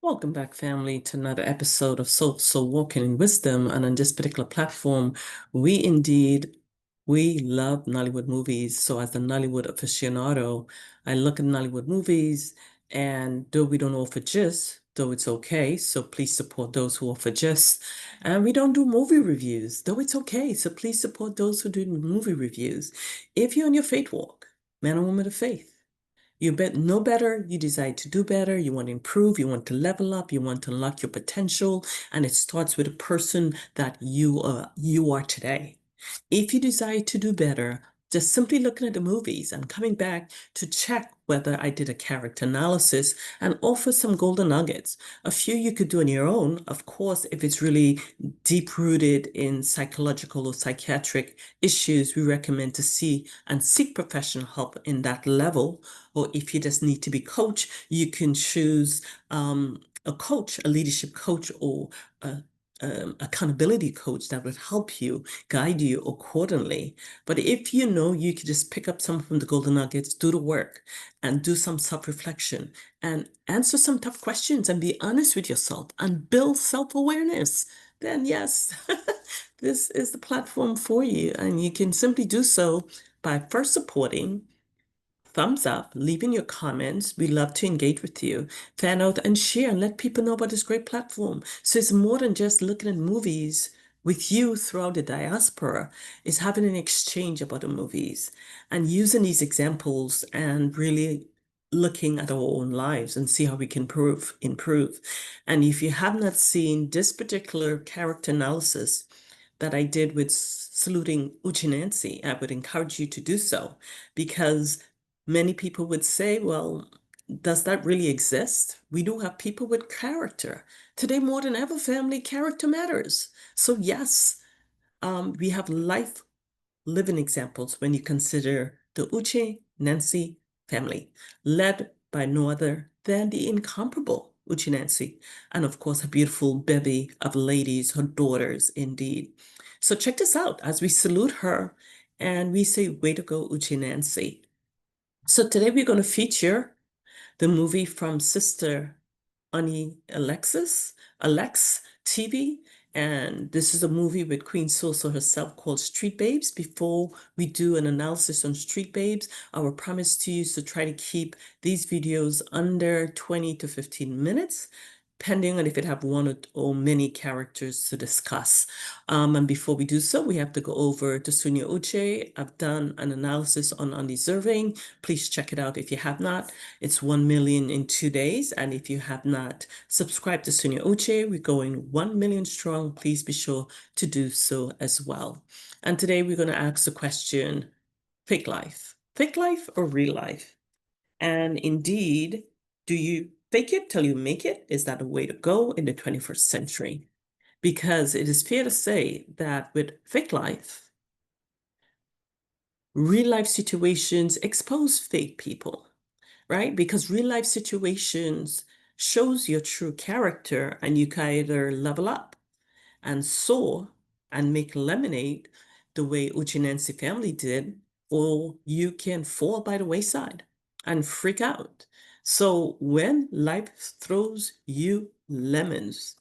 Welcome back, family, to another episode of Soul Walking in Wisdom. And on this particular platform, we love Nollywood movies. So as a Nollywood aficionado, I look at Nollywood movies, and though we don't offer gist, though it's okay, so please support those who offer gist. And we don't do movie reviews, though it's okay, so please support those who do movie reviews. If you're on your faith walk, man or woman of faith, you know better, you decide to do better, you want to improve, you want to level up, you want to unlock your potential, and it starts with the person that you are today. If you decide to do better, just simply looking at the movies and coming back to check whether I did a character analysis and offer some golden nuggets. A few you could do on your own, of course, if it's really deep rooted in psychological or psychiatric issues, we recommend to see and seek professional help in that level. Or if you just need to be coached, you can choose a coach, a leadership coach, or a accountability coach that would help you, guide you accordingly. But if you know you could just pick up some from the golden nuggets, do the work, and do some self-reflection, and answer some tough questions, and be honest with yourself, and build self-awareness, then yes, this is the platform for you. And you can simply do so by first supporting, thumbs up, leaving your comments. We love to engage with you. Fan out and share and let people know about this great platform. So it's more than just looking at movies with you throughout the diaspora. It's having an exchange about the movies and using these examples and really looking at our own lives and see how we can improve. And if you have not seen this particular character analysis that I did with saluting Uchenancy, I would encourage you to do so, because many people would say, well, does that really exist? We do have people with character. Today, more than ever, family, character matters. So yes, we have life living examples when you consider the Uche Nancy family, led by no other than the incomparable Uche Nancy, and of course, a beautiful bevy of ladies, her daughters, indeed. So check this out as we salute her and we say, way to go, Uche Nancy. So today we're going to feature the movie from Sister Onyi Alex TV. And this is a movie with Queen Soso herself called Street Babes. Before we do an analysis on Street Babes, our promise to you is to try to keep these videos under 20 to 15 minutes, depending on if it have one or many characters to discuss. And before we do so, we have to go over to Sunya Uche. I've done an analysis on Undeserving. Please check it out if you have not. It's 1 million in 2 days. And if you have not subscribed to Sunya Uche, we're going 1 million strong. Please be sure to do so as well. And today we're going to ask the question, fake life or real life? And indeed, do you fake it till you make it? Is that a way to go in the 21st century? Because it is fair to say that with fake life, real life situations expose fake people, right? Because real life situations shows your true character, and you can either level up and soar and make lemonade the way Uchenancy family did, or you can fall by the wayside and freak out. So when life throws you lemons,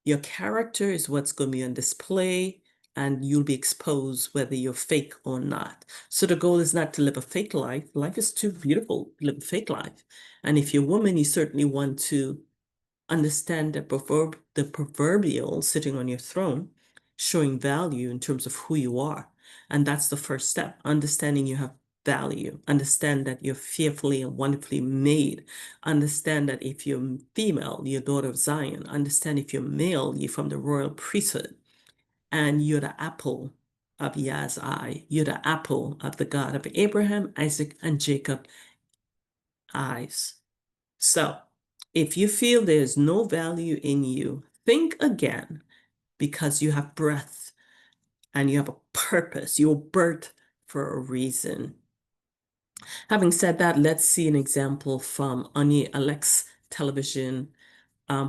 your character is what's going to be on display, and you'll be exposed whether you're fake or not. So the goal is not to live a fake life. Life is too beautiful to live a fake life. And if you're a woman, you certainly want to understand the proverbial sitting on your throne, showing value in terms of who you are. And that's the first step, understanding you have value, understand that you're fearfully and wonderfully made, understand that if you're female, you're daughter of Zion, understand if you're male, you're from the royal priesthood, and you're the apple of Yah's eye. You're the apple of the God of Abraham, Isaac, and Jacob eyes. So if you feel there's no value in you, think again, because you have breath and you have a purpose. You're birthed for a reason. Having said that, let's see an example from Onyi Alex television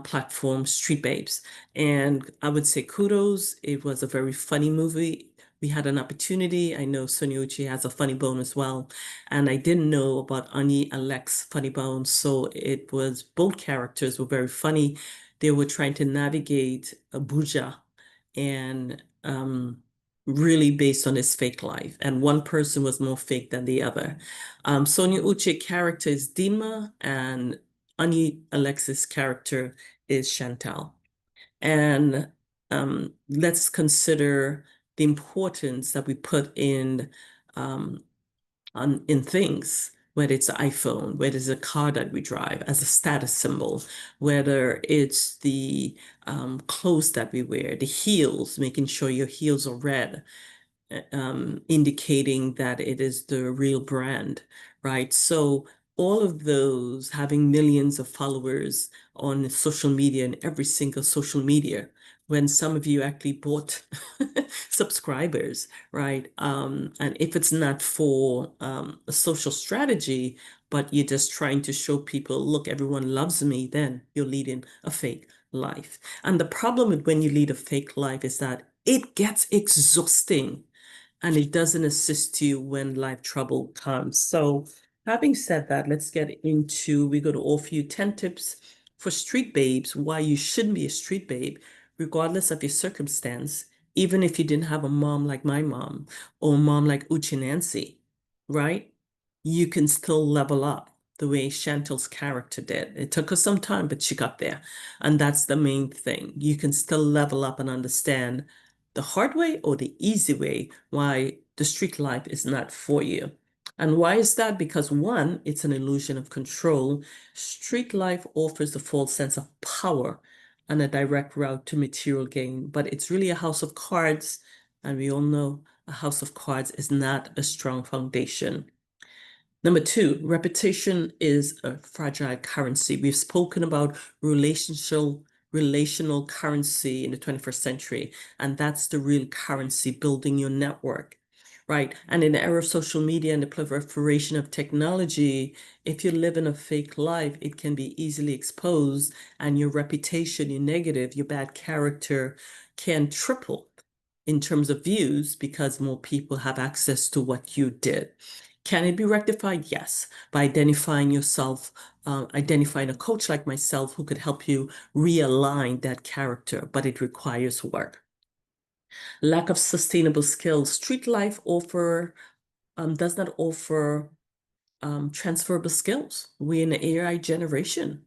platform, Street Babes. And I would say kudos. It was a very funny movie, we had an opportunity. I know Soniauchetv has a funny bone as well. And I didn't know about Onyi and Lex funny bone. So it was both characters were very funny. They were trying to navigate Abuja and really based on his fake life. And one person was more fake than the other. Soniauchetv character is Dima and Onyi Alexis character is Chantal. And let's consider the importance that we put um, in things, whether it's an iPhone, whether it's a car that we drive as a status symbol, whether it's the clothes that we wear, the heels, making sure your heels are red, indicating that it is the real brand, right? So all of those having millions of followers on social media and every single social media, when some of you actually bought subscribers, right? And if it's not for a social strategy, but you're just trying to show people, look, everyone loves me, then you're leading a fake life. And the problem with when you lead a fake life is that it gets exhausting and it doesn't assist you when life trouble comes. So, having said that, let's get into, we're going to offer you 10 tips for street babes, why you shouldn't be a street babe, regardless of your circumstance, even if you didn't have a mom like my mom or a mom like Uchenancy, right? You can still level up the way Chantal's character did. It took her some time, but she got there. And that's the main thing. You can still level up and understand the hard way or the easy way why the street life is not for you. And why is that? Because one, it's an illusion of control. Street life offers a false sense of power and a direct route to material gain, but it's really a house of cards. And we all know a house of cards is not a strong foundation. Number two, reputation is a fragile currency. We've spoken about relational currency in the 21st century, and that's the real currency, building your network, right? And in the era of social media and the proliferation of technology, if you live in a fake life, it can be easily exposed, and your reputation, your negative, your bad character can triple in terms of views because more people have access to what you did. Can it be rectified? Yes, by identifying yourself, identifying a coach like myself who could help you realign that character, but it requires work. Lack of sustainable skills. Street life does not offer transferable skills. We're in an AI generation,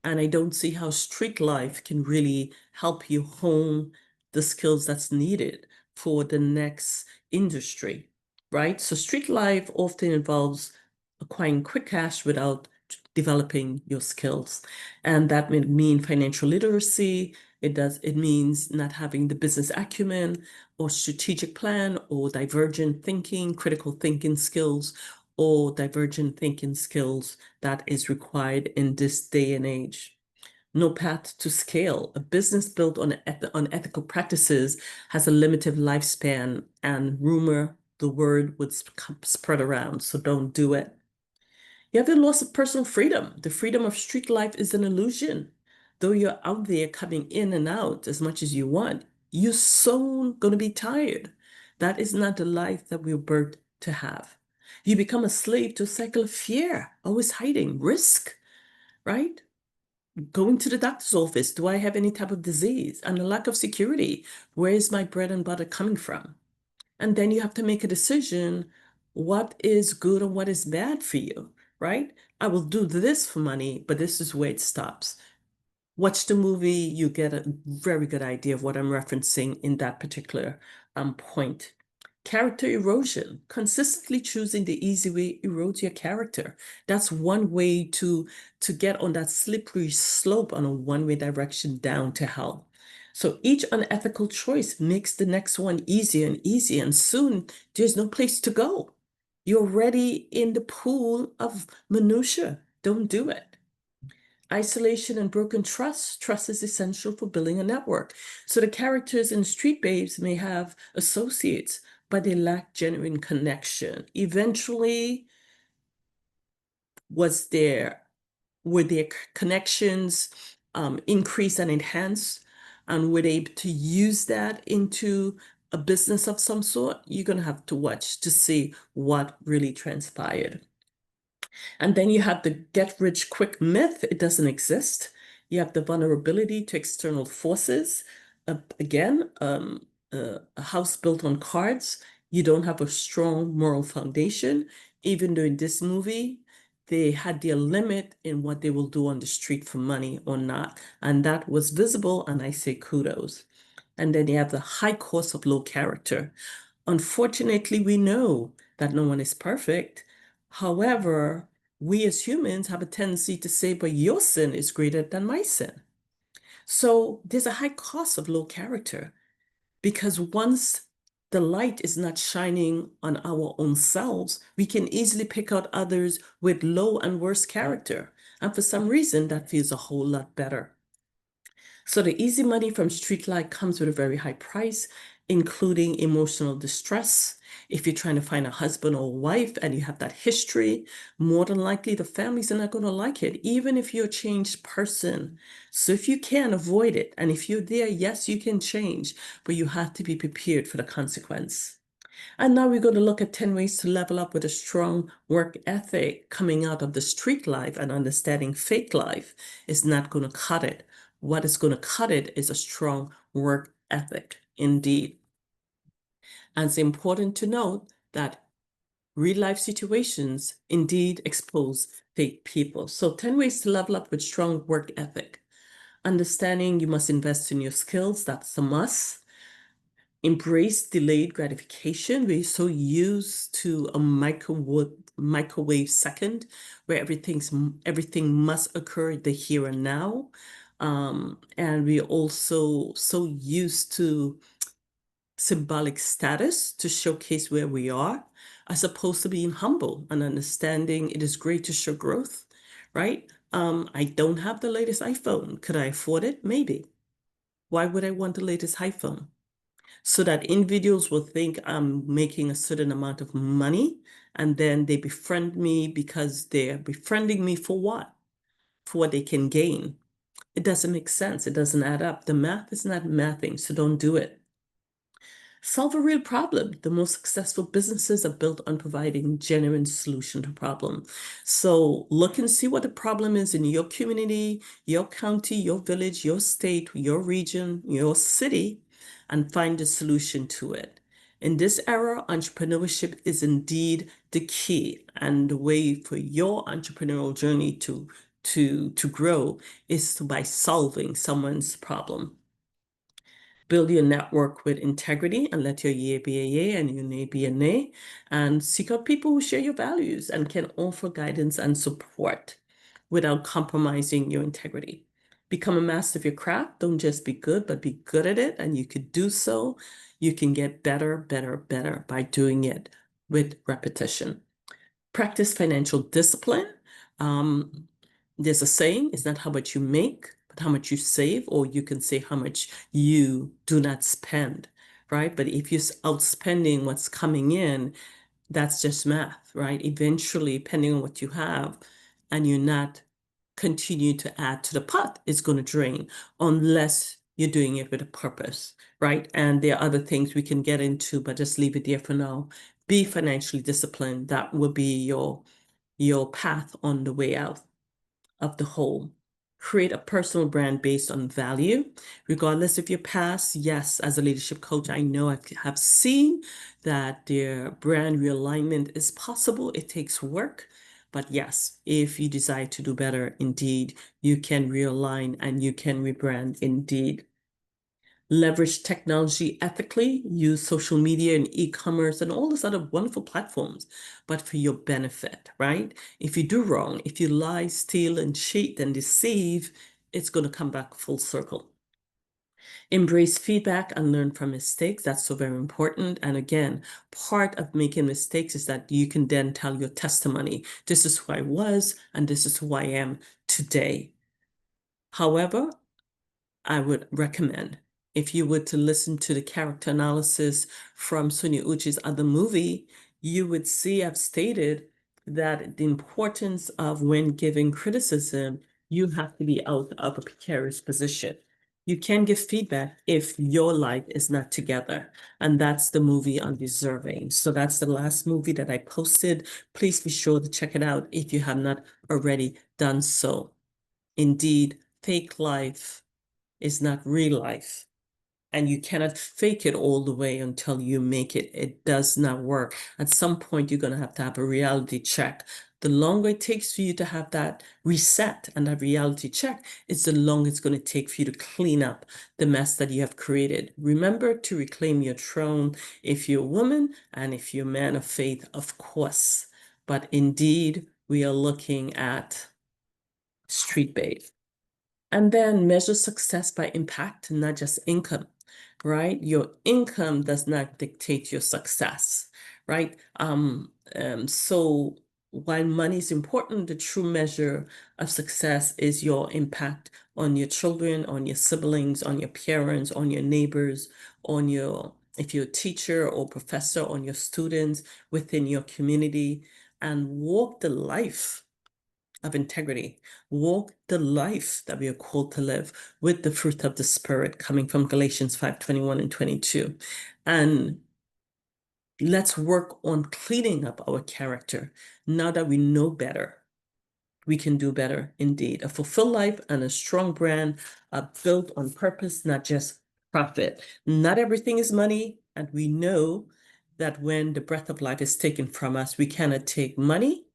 and I don't see how street life can really help you hone the skills that's needed for the next industry, right? So street life often involves acquiring quick cash without developing your skills. And that may mean financial literacy. It means not having the business acumen or strategic plan or divergent thinking, critical thinking skills, or divergent thinking skills that is required in this day and age. No path to scale. A business built on unethical practices has a limited lifespan, and rumor, the word would spread around, so don't do it. You have the loss of personal freedom. The freedom of street life is an illusion. Though you're out there coming in and out as much as you want, you're soon going to be tired. That is not the life that we were birthed to have. You become a slave to a cycle of fear, always hiding, risk, right? Going to the doctor's office. Do I have any type of disease? And a lack of security. Where is my bread and butter coming from? And then you have to make a decision, what is good and what is bad for you, right? I will do this for money, but this is where it stops. Watch the movie, you get a very good idea of what I'm referencing in that particular point. Character erosion. Consistently choosing the easy way erodes your character. That's one way to get on that slippery slope on a one-way direction down to hell. So each unethical choice makes the next one easier and easier, and soon there's no place to go. You're already in the pool of minutia. Don't do it. Isolation and broken trust. Trust is essential for building a network. So the characters in Street Babes may have associates, but they lack genuine connection. Eventually, was there were their connections increased and enhanced, and were they able to use that into a business of some sort, you're going to have to watch to see what really transpired. And then you have the get rich quick myth. It doesn't exist. You have the vulnerability to external forces. Again, a house built on cards. You don't have a strong moral foundation. Even though in this movie, they had their limit in what they will do on the street for money or not. And that was visible, and I say kudos. And then you have the high cost of low character. Unfortunately, we know that no one is perfect. However, we as humans have a tendency to say, but your sin is greater than my sin. So there's a high cost of low character because once the light is not shining on our own selves, we can easily pick out others with low and worse character. And for some reason, that feels a whole lot better. So the easy money from street light comes with a very high price, including emotional distress. If you're trying to find a husband or wife and you have that history, more than likely the families are not going to like it, even if you're a changed person. So if you can avoid it, and if you're there, yes, you can change, but you have to be prepared for the consequence. And now we're going to look at 10 ways to level up with a strong work ethic. Coming out of the street life and understanding fake life is not going to cut it. What is going to cut it is a strong work ethic, indeed. And it's important to note that real life situations indeed expose fake people. So 10 ways to level up with strong work ethic. Understanding you must invest in your skills, that's a must. Embrace delayed gratification. We're so used to a microwave second where everything must occur the here and now. And we're also so used to symbolic status to showcase where we are, as opposed to being humble and understanding it is great to show growth, right? I don't have the latest iPhone. Could I afford it? Maybe. Why would I want the latest iPhone? So that individuals will think I'm making a certain amount of money and then they befriend me because they're befriending me for what? For what they can gain. It doesn't make sense. It doesn't add up. The math is not mathing, so don't do it. Solve a real problem. The most successful businesses are built on providing genuine solution to problem. So look and see what the problem is in your community, your county, your village, your state, your region, your city, and find a solution to it. In this era, entrepreneurship is indeed the key, and the way for your entrepreneurial journey to grow is by solving someone's problem. Build your network with integrity and let your yay be a yay and your nay be a nay. And seek out people who share your values and can offer guidance and support without compromising your integrity. Become a master of your craft. Don't just be good, but be good at it. And you could do so. You can get better, better, better by doing it with repetition. Practice financial discipline. Um, there's a saying, it's not how much you make, but how much you save, or you can say how much you do not spend, right? But if you're outspending what's coming in, that's just math, right? Eventually, depending on what you have, and you're not continue to add to the pot, it's going to drain unless you're doing it with a purpose, right? And there are other things we can get into, but just leave it there for now. Be financially disciplined. That will be your path on the way out of the whole. Create a personal brand based on value, regardless of your past. Yes, as a leadership coach, I know I have seen that their brand realignment is possible. It takes work. But yes, if you desire to do better, indeed, you can realign and you can rebrand indeed. Leverage technology ethically, use social media and e-commerce and all these other wonderful platforms, but for your benefit, right? If you do wrong, if you lie, steal, and cheat and deceive, it's going to come back full circle. Embrace feedback and learn from mistakes. That's so very important. And again, part of making mistakes is that you can then tell your testimony. This is who I was, and this is who I am today. However, I would recommend if you were to listen to the character analysis from Sonia Uchi's other movie, you would see I've stated that the importance of when giving criticism, you have to be out of a precarious position. You can give feedback if your life is not together. And that's the movie Undeserving. So that's the last movie that I posted. Please be sure to check it out if you have not already done so. Indeed, fake life is not real life. And you cannot fake it all the way until you make it. It does not work. At some point, you're going to have a reality check. The longer it takes for you to have that reset and that reality check, it's the longer it's going to take for you to clean up the mess that you have created. Remember to reclaim your throne if you're a woman and if you're a man of faith, of course. But indeed, we are looking at Street Babe. And then measure success by impact, not just income, right? Your income does not dictate your success, right? So while money is important, the true measure of success is your impact on your children, on your siblings, on your parents, on your neighbors, on your, if you're a teacher or professor, on your students within your community, and walk the life of integrity. Walk the life that we are called to live with the fruit of the Spirit coming from Galatians 5:21 and 22. And let's work on cleaning up our character now that we know better. We can do better indeed. A fulfilled life and a strong brand are built on purpose, not just profit. Not everything is money, and we know that when the breath of life is taken from us, we cannot take money,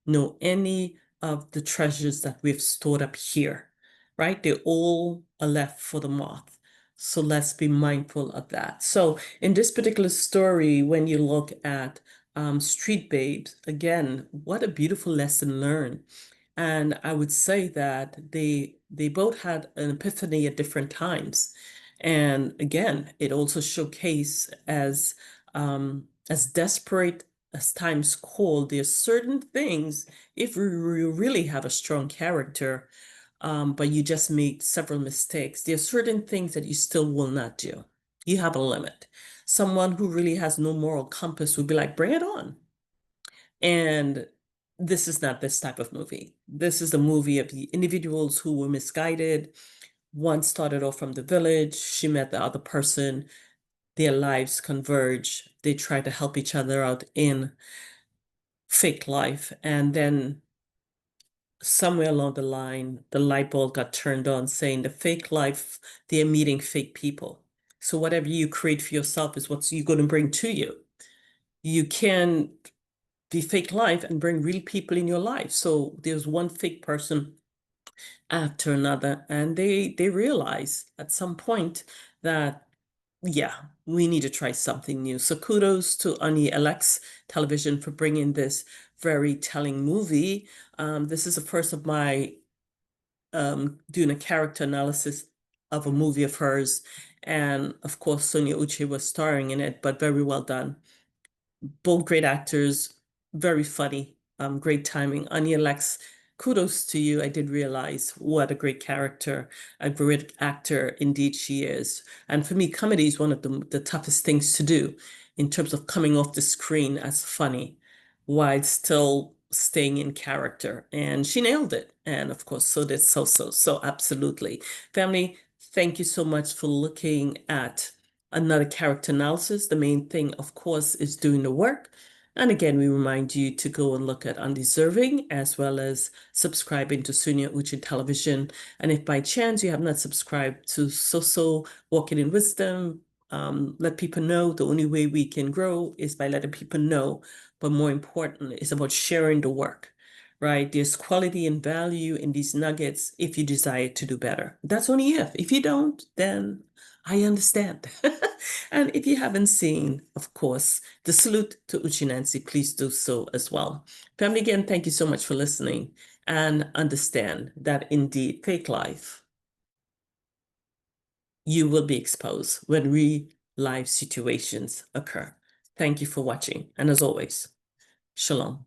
nor any of the treasures that we've stored up here, right? They all are left for the moth. So let's be mindful of that. So in this particular story, when you look at Street Babes, again, what a beautiful lesson learned. And I would say that they both had an epiphany at different times. And again, it also showcased as desperate as times call, there's certain things, if we really have a strong character, but you just made several mistakes, there are certain things that you still will not do. You have a limit. Someone who really has no moral compass would be like, bring it on. And this is not this type of movie. This is a movie of the individuals who were misguided. One started off from the village, she met the other person, their lives converge, they try to help each other out in fake life. And then somewhere along the line, the light bulb got turned on saying the fake life, they're meeting fake people. So whatever you create for yourself is what you're going to bring to you. You can be fake life and bring real people in your life. So there's one fake person after another, and they realize at some point that, yeah, we need to try something new. So kudos to Onyi Television for bringing this very telling movie. This is the first of my doing a character analysis of a movie of hers. And of course, Sonia Uche was starring in it, but very well done. Both great actors, very funny, great timing. Anya Lex, kudos to you. I did realize what a great character, a great actor indeed she is. And for me, comedy is one of the toughest things to do in terms of coming off the screen as funny while still staying in character. And she nailed it. And of course, so did So absolutely. Family, thank you so much for looking at another character analysis. The main thing, of course, is doing the work. And again, we remind you to go and look at Undeserving as well as subscribing to Sonia Uche Television. And if by chance you have not subscribed to So Walking in Wisdom, let people know. The only way we can grow is by letting people know. But more importantly, it's about sharing the work, right? There's quality and value in these nuggets if you desire to do better. That's only if. If you don't, then I understand. And if you haven't seen, of course, the salute to Uchenancy, please do so as well. Family, again, thank you so much for listening and understand that indeed, fake life, you will be exposed when real life situations occur. Thank you for watching. And as always, shalom.